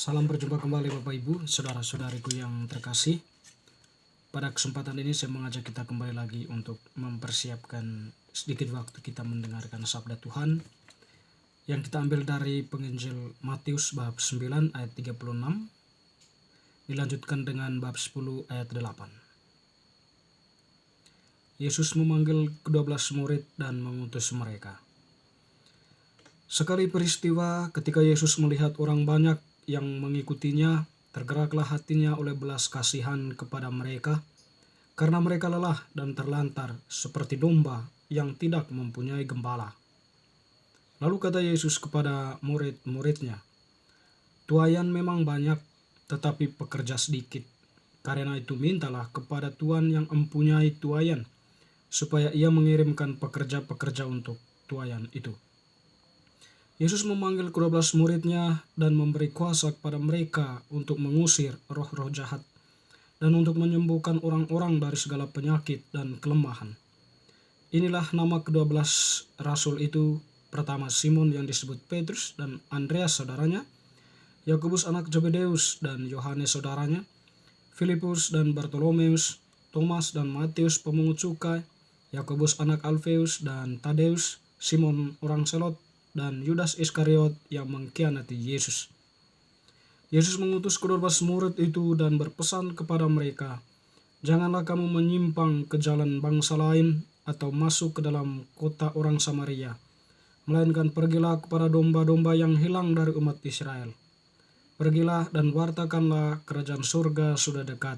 Salam berjumpa kembali Bapak Ibu, saudara-saudariku yang terkasih. Pada kesempatan ini saya mengajak kita kembali lagi untuk mempersiapkan sedikit waktu kita mendengarkan sabda Tuhan yang kita ambil dari penginjil Matius bab 9 ayat 36, dilanjutkan dengan bab 10 ayat 8. Yesus memanggil ke-12 murid dan mengutus mereka. Sekali peristiwa ketika Yesus melihat orang banyak yang mengikutinya, tergeraklah hatinya oleh belas kasihan kepada mereka, karena mereka lelah dan terlantar seperti domba yang tidak mempunyai gembala. Lalu kata Yesus kepada murid-muridnya, "Tuaian memang banyak, tetapi pekerja sedikit. Karena itu mintalah kepada Tuhan yang mempunyai tuaian, supaya ia mengirimkan pekerja-pekerja untuk tuaian itu." Yesus memanggil ke-12 muridnya dan memberi kuasa kepada mereka untuk mengusir roh-roh jahat dan untuk menyembuhkan orang-orang dari segala penyakit dan kelemahan. Inilah nama ke-12 rasul itu: pertama Simon yang disebut Petrus dan Andreas saudaranya, Yakobus anak Zebedeus dan Yohanes saudaranya, Filipus dan Bartolomeus, Thomas dan Matius pemungut cukai, Yakobus anak Alfeus dan Tadeus, Simon orang Selot, dan Yudas Iskariot yang mengkhianati Yesus. Yesus mengutus ke-12 murid itu dan berpesan kepada mereka, "Janganlah kamu menyimpang ke jalan bangsa lain atau masuk ke dalam kota orang Samaria, melainkan pergilah kepada domba-domba yang hilang dari umat Israel. Pergilah dan wartakanlah kerajaan surga sudah dekat.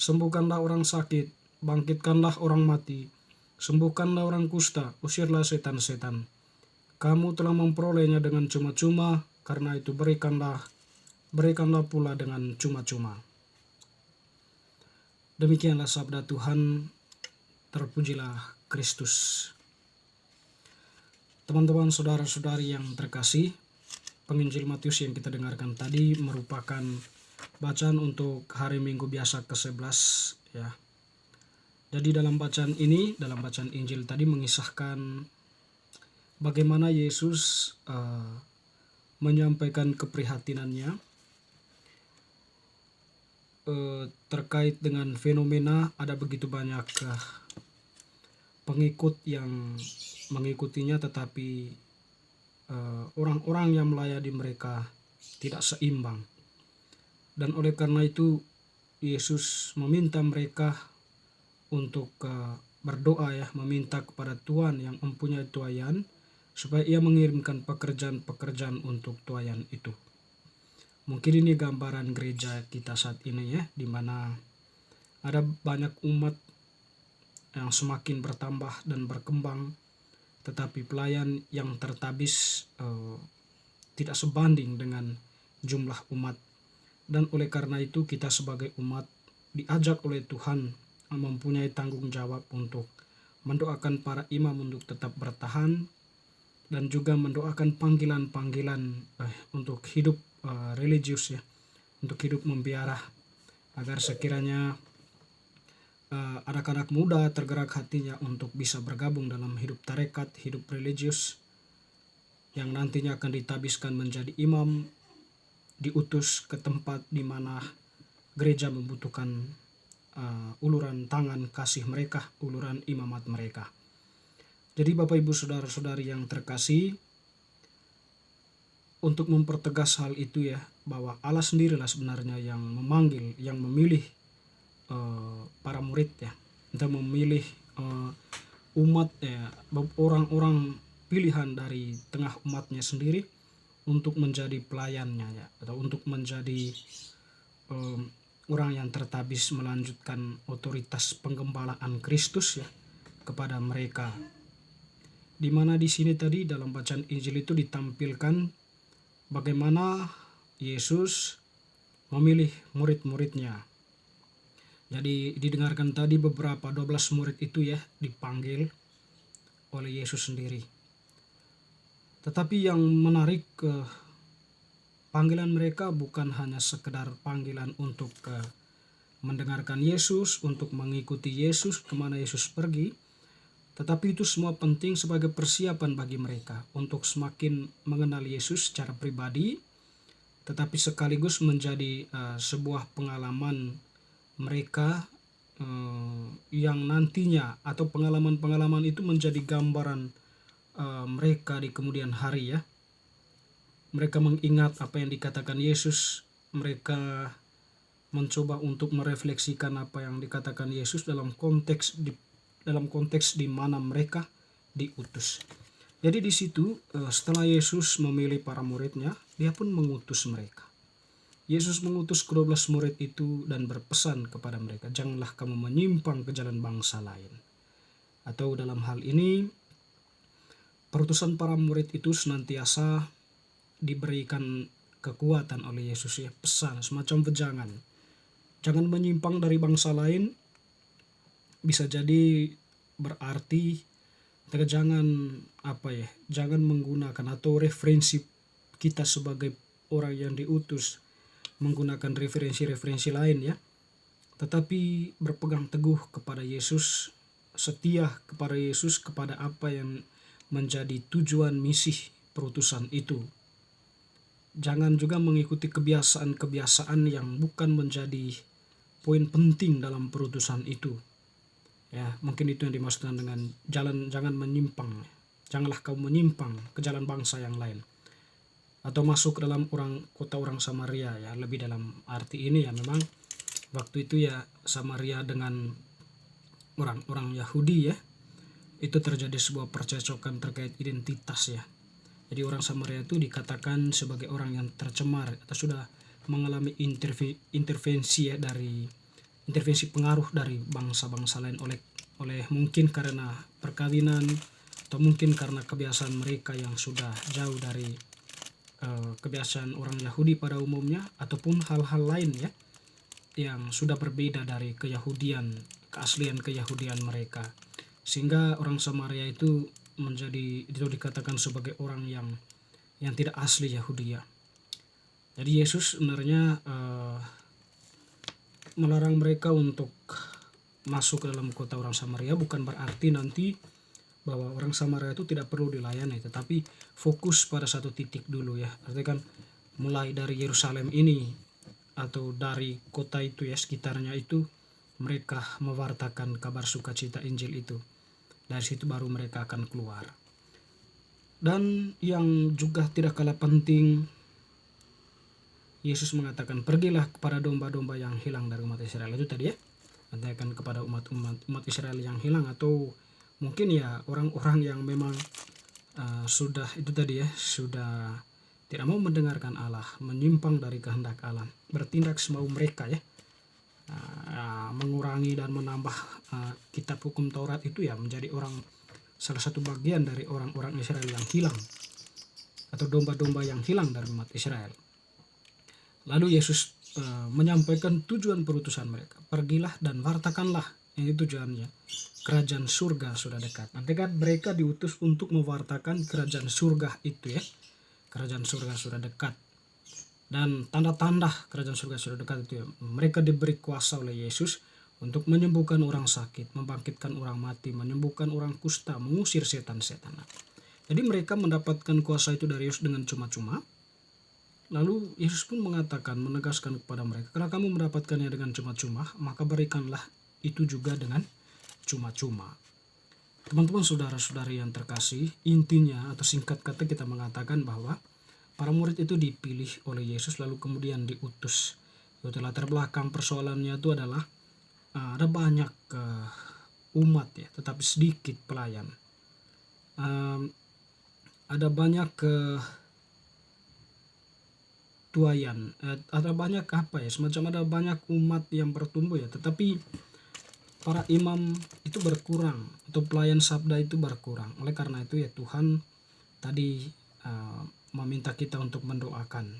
Sembuhkanlah orang sakit, bangkitkanlah orang mati, sembuhkanlah orang kusta, usirlah setan-setan. Kamu telah memperolehnya dengan cuma-cuma, karena itu berikanlah pula dengan cuma-cuma." Demikianlah sabda Tuhan, terpujilah Kristus. Teman-teman, saudara-saudari yang terkasih, penginjil Matius yang kita dengarkan tadi merupakan bacaan untuk hari Minggu biasa ke-11 ya. Jadi dalam bacaan Injil tadi mengisahkan bagaimana Yesus menyampaikan keprihatinannya terkait dengan fenomena ada begitu banyak pengikut yang mengikutinya, tetapi orang-orang yang melayani mereka tidak seimbang. Dan oleh karena itu Yesus meminta mereka untuk berdoa ya, meminta kepada Tuhan yang mempunyai tuaian supaya ia mengirimkan pekerjaan-pekerjaan untuk tuaian itu. Mungkin ini gambaran gereja kita saat ini ya, di mana ada banyak umat yang semakin bertambah dan berkembang, tetapi pelayan yang tertabis tidak sebanding dengan jumlah umat. Dan oleh karena itu kita sebagai umat diajak oleh Tuhan mempunyai tanggung jawab untuk mendoakan para imam untuk tetap bertahan, dan juga mendoakan panggilan-panggilan untuk hidup religius ya, untuk hidup membiarah, agar sekiranya anak-anak muda tergerak hatinya untuk bisa bergabung dalam hidup tarekat, hidup religius, yang nantinya akan ditabiskan menjadi imam, diutus ke tempat di mana gereja membutuhkan uluran tangan kasih mereka, uluran imamat mereka. Jadi Bapak Ibu saudara-saudari yang terkasih, untuk mempertegas hal itu ya, bahwa Allah sendirilah sebenarnya yang memanggil, yang memilih para murid ya, untuk memilih umat ya, orang-orang pilihan dari tengah umatnya sendiri untuk menjadi pelayannya ya, atau untuk menjadi orang yang tertabis melanjutkan otoritas penggembalaan Kristus ya kepada mereka. Di mana di sini tadi dalam bacaan Injil itu ditampilkan bagaimana Yesus memilih murid-muridnya. Jadi didengarkan tadi beberapa 12 murid itu ya dipanggil oleh Yesus sendiri. Tetapi yang menarik, panggilan mereka bukan hanya sekedar panggilan untuk mendengarkan Yesus, untuk mengikuti Yesus kemana Yesus pergi, tetapi itu semua penting sebagai persiapan bagi mereka untuk semakin mengenal Yesus secara pribadi, tetapi sekaligus menjadi sebuah pengalaman mereka yang nantinya, atau pengalaman-pengalaman itu menjadi gambaran mereka di kemudian hari ya. Mereka mengingat apa yang dikatakan Yesus, mereka mencoba untuk merefleksikan apa yang dikatakan Yesus dalam konteks di mana mereka diutus. Jadi di situ setelah Yesus memilih para muridnya, dia pun mengutus mereka. Yesus mengutus ke-12 murid itu dan berpesan kepada mereka, janganlah kamu menyimpang ke jalan bangsa lain. Atau dalam hal ini, perutusan para murid itu senantiasa diberikan kekuatan oleh Yesus ya, pesan semacam pejangan. Jangan menyimpang dari bangsa lain, bisa jadi berarti jangan menggunakan atau referensi kita sebagai orang yang diutus menggunakan referensi-referensi lain ya, tetapi berpegang teguh kepada Yesus, setia kepada Yesus, kepada apa yang menjadi tujuan misi perutusan itu. Jangan juga mengikuti kebiasaan-kebiasaan yang bukan menjadi poin penting dalam perutusan itu. Ya, mungkin itu yang dimaksudkan dengan jangan menyimpang. Janganlah kamu menyimpang ke jalan bangsa yang lain. Atau masuk ke dalam kota orang Samaria ya, lebih dalam arti ini ya, memang waktu itu ya Samaria dengan orang-orang Yahudi ya, itu terjadi sebuah percecokan terkait identitas ya. Jadi orang Samaria itu dikatakan sebagai orang yang tercemar atau sudah mengalami intervensi ya, dari intervensi pengaruh dari bangsa-bangsa lain oleh mungkin karena perkawinan, atau mungkin karena kebiasaan mereka yang sudah jauh dari kebiasaan orang Yahudi pada umumnya, ataupun hal-hal lain ya yang sudah berbeda dari keaslian keyahudian mereka, sehingga orang Samaria itu dikatakan sebagai orang yang tidak asli Yahudi ya. Jadi Yesus sebenarnya melarang mereka untuk masuk ke dalam kota orang Samaria, bukan berarti nanti bahwa orang Samaria itu tidak perlu dilayani, tetapi fokus pada satu titik dulu ya. Artinya kan mulai dari Yerusalem ini atau dari kota itu ya, sekitarnya itu mereka mewartakan kabar sukacita Injil itu. Dari situ baru mereka akan keluar. Dan yang juga tidak kalah penting, Yesus mengatakan, pergilah kepada domba-domba yang hilang dari umat Israel. Itu tadi ya, katakan kepada umat Israel yang hilang, atau mungkin ya orang-orang yang memang sudah tidak mau mendengarkan Allah, menyimpang dari kehendak Allah, bertindak semau mereka ya, mengurangi dan menambah kitab hukum Taurat itu ya, menjadi salah satu bagian dari orang-orang Israel yang hilang, atau domba-domba yang hilang dari umat Israel. Lalu Yesus menyampaikan tujuan perutusan mereka, pergilah dan wartakanlah. Ini tujuannya, kerajaan surga sudah dekat. Nanti kan mereka diutus untuk mewartakan kerajaan surga itu ya. Kerajaan surga sudah dekat. Dan tanda-tanda kerajaan surga sudah dekat itu ya, mereka diberi kuasa oleh Yesus untuk menyembuhkan orang sakit, membangkitkan orang mati, menyembuhkan orang kusta, mengusir setan-setan. Jadi mereka mendapatkan kuasa itu dari Yesus dengan cuma-cuma. Lalu Yesus pun menegaskan kepada mereka, karena kamu mendapatkannya dengan cuma-cuma, maka berikanlah itu juga dengan cuma-cuma. Teman-teman, saudara-saudari yang terkasih, intinya atau singkat kata kita mengatakan bahwa para murid itu dipilih oleh Yesus lalu kemudian diutus. Itu latar belakang persoalannya itu adalah ada banyak umat ya, tetapi sedikit pelayan. Ada banyak tuayan, ada banyak ada banyak umat yang bertumbuh ya, tetapi para imam itu berkurang, atau pelayan sabda itu berkurang. Oleh karena itu ya Tuhan tadi meminta kita untuk mendoakan.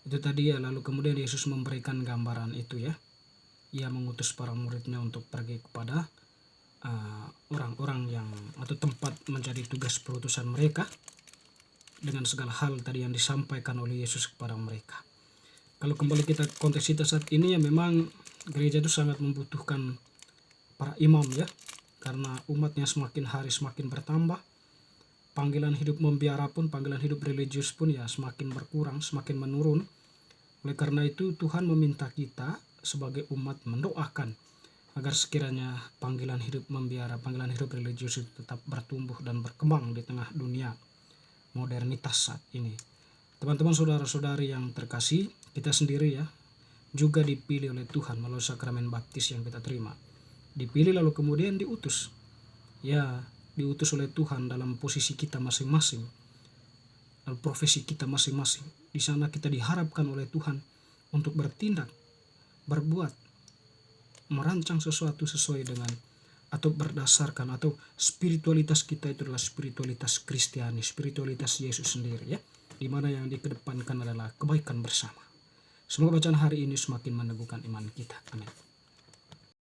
Itu tadi ya, lalu kemudian Yesus memberikan gambaran itu ya. Ia mengutus para muridnya untuk pergi kepada orang-orang yang atau tempat menjadi tugas perutusan mereka, dengan segala hal tadi yang disampaikan oleh Yesus kepada mereka. Kalau kembali kita konteks kita saat ini ya, memang gereja itu sangat membutuhkan para imam ya, karena umatnya semakin hari semakin bertambah, panggilan hidup membiara pun, panggilan hidup religius pun ya semakin berkurang, semakin menurun. Oleh karena itu Tuhan meminta kita sebagai umat mendoakan agar sekiranya panggilan hidup membiara, panggilan hidup religius itu tetap bertumbuh dan berkembang di tengah dunia modernitas saat ini. Teman-teman saudara-saudari yang terkasih, kita sendiri ya juga dipilih oleh Tuhan melalui sakramen baptis yang kita terima. Dipilih lalu kemudian diutus. Ya, diutus oleh Tuhan dalam posisi kita masing-masing, dalam profesi kita masing-masing. Di sana kita diharapkan oleh Tuhan untuk bertindak, berbuat, merancang sesuatu sesuai dengan atau berdasarkan atau spiritualitas kita itu adalah spiritualitas Kristiani, spiritualitas Yesus sendiri ya, di mana yang dikedepankan adalah kebaikan bersama. Semoga bacaan hari ini semakin meneguhkan iman kita. Amin.